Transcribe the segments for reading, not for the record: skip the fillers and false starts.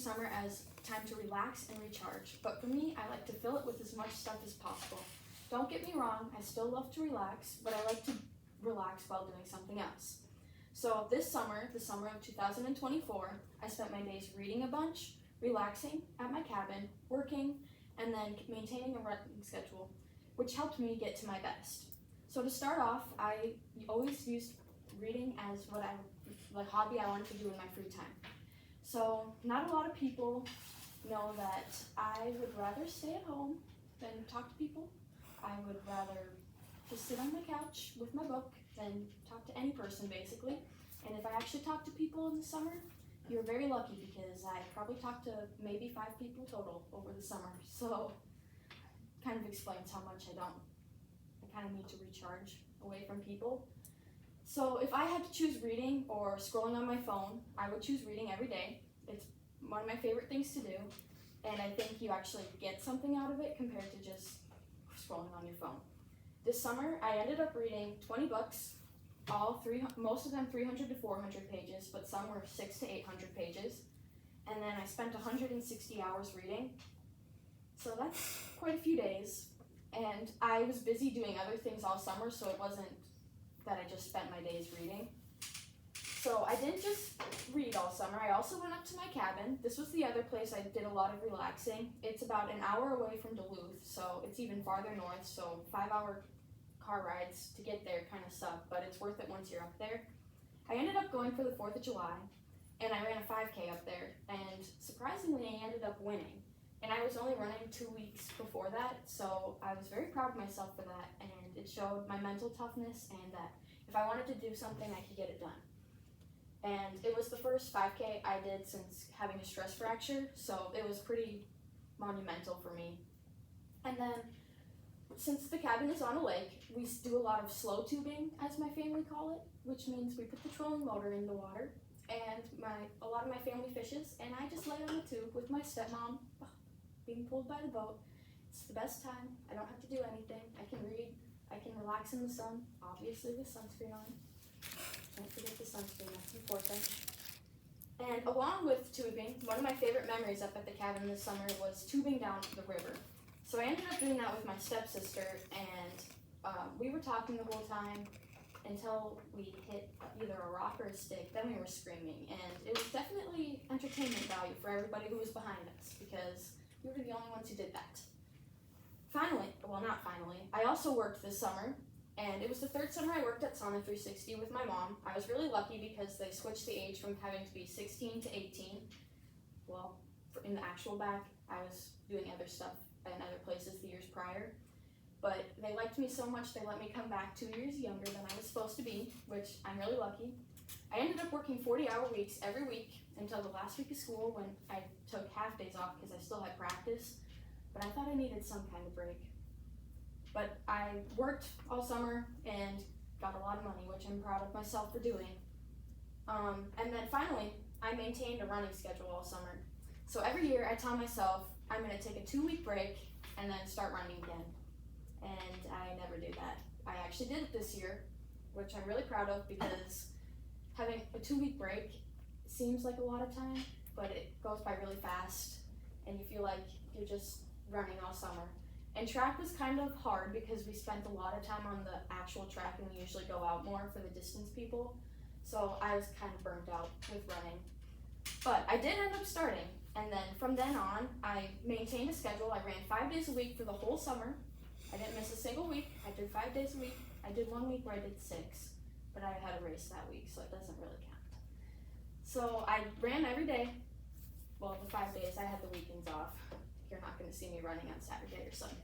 summer as time to relax and recharge, but for me, I like to fill it with as much stuff as possible. Don't get me wrong, I still love to relax, but I like to relax while doing something else. So this summer, the summer of 2024, I spent my days reading a bunch, relaxing at my cabin, working, and then maintaining a running schedule, which helped me get to my best. So to start off, I always used reading as the hobby I wanted to do in my free time. So not a lot of people know that I would rather stay at home than talk to people. I would rather just sit on my couch with my book than talk to any person, basically. And if I actually talk to people in the summer, you're very lucky because I probably talked to maybe 5 people total over the summer. So kind of explains how much I kind of need to recharge away from people. So if I had to choose reading or scrolling on my phone, I would choose reading every day. It's one of my favorite things to do, and I think you actually get something out of it compared to just scrolling on your phone. This summer, I ended up reading 20 books, most of them 300 to 400 pages, but some were 600 to 800 pages. And then I spent 160 hours reading. So that's quite a few days. And I was busy doing other things all summer, so it wasn't that I just spent my days reading. So I didn't just read all summer, I also went up to my cabin. This was the other place I did a lot of relaxing. It's about an hour away from Duluth, so it's even farther north, so 5-hour car rides to get there kind of suck, but it's worth it once you're up there. I ended up going for the 4th of July, and I ran a 5K up there, and surprisingly I ended up winning. And I was only running 2 weeks before that, so I was very proud of myself for that, and it showed my mental toughness and that if I wanted to do something, I could get it done. And it was the first 5K I did since having a stress fracture, so it was pretty monumental for me. And then, since the cabin is on a lake, we do a lot of slow tubing, as my family call it, which means we put the trolling motor in the water, and a lot of my family fishes, and I just lay on the tube with my stepmom, being pulled by the boat. It's the best time. I don't have to do anything. I can read. I can relax in the sun, obviously with sunscreen on. Don't forget the sunscreen, that's important. And along with tubing, one of my favorite memories up at the cabin this summer was tubing down the river. So I ended up doing that with my stepsister, and we were talking the whole time until we hit either a rock or a stick, then we were screaming. And it was definitely entertainment value for everybody who was behind us because we were the only ones who did that. I also worked this summer, and it was the 3rd summer I worked at Sauna 360 with my mom. I was really lucky because they switched the age from having to be 16 to 18. Well, in the actual back, I was doing other stuff in other places the years prior. But they liked me so much they let me come back 2 years younger than I was supposed to be, which I'm really lucky. I ended up working 40-hour weeks every week until the last week of school when I took half days off because I still had practice. But I thought I needed some kind of break. But I worked all summer and got a lot of money, which I'm proud of myself for doing. And then finally, I maintained a running schedule all summer. So every year I tell myself I'm going to take a 2-week break and then start running again. And I never do that. I actually did it this year, which I'm really proud of because having a 2-week break seems like a lot of time, but it goes by really fast and you feel like you're just running all summer. And track was kind of hard because we spent a lot of time on the actual track and we usually go out more for the distance people. So I was kind of burnt out with running. But I did end up starting, and then from then on, I maintained a schedule. I ran 5 days a week for the whole summer. I didn't miss a single week. I did 5 days a week. I did 1 week where I did 6, but I had a race that week, so it doesn't really count. So I ran every day. Well, the 5 days, I had the weekends off. You're not going to see me running on Saturday or Sunday.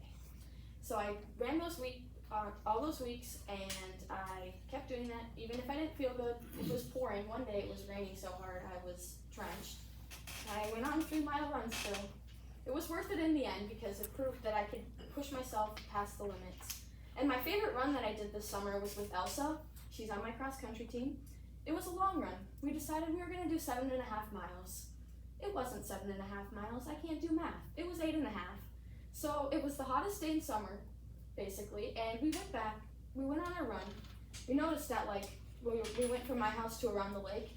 So I ran all those weeks, and I kept doing that even if I didn't feel good. It was pouring. One day it was raining so hard I was drenched. I went on a 3-mile run still. It was worth it in the end because it proved that I could push myself past the limits. And my favorite run that I did this summer was with Elsa. She's on my cross-country team. It was a long run. We decided we were going to do 7.5 miles. It wasn't 7.5 miles. I can't do math. It was 8.5. So it was the hottest day in summer, basically, and we went back. We went on our run. We noticed that, we went from my house to around the lake.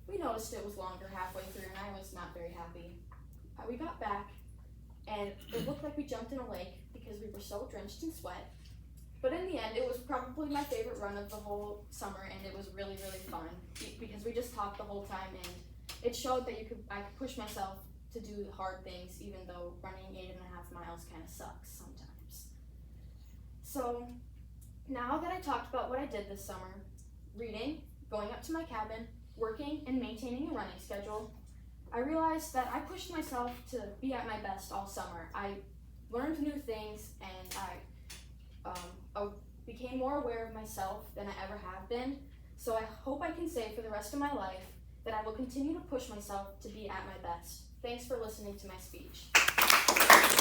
We noticed it was longer halfway through, and I was not very happy. We got back, and it looked like we jumped in a lake because we were so drenched in sweat. But in the end, it was probably my favorite run of the whole summer, and it was really, really fun because we just talked the whole time, and it showed that I could push myself to do hard things, even though running 8.5 miles kind of sucks sometimes. So now that I talked about what I did this summer, reading, going up to my cabin, working, and maintaining a running schedule, I realized that I pushed myself to be at my best all summer. I learned new things, and I became more aware of myself than I ever have been. So I hope I can say for the rest of my life that I will continue to push myself to be at my best. Thanks for listening to my speech.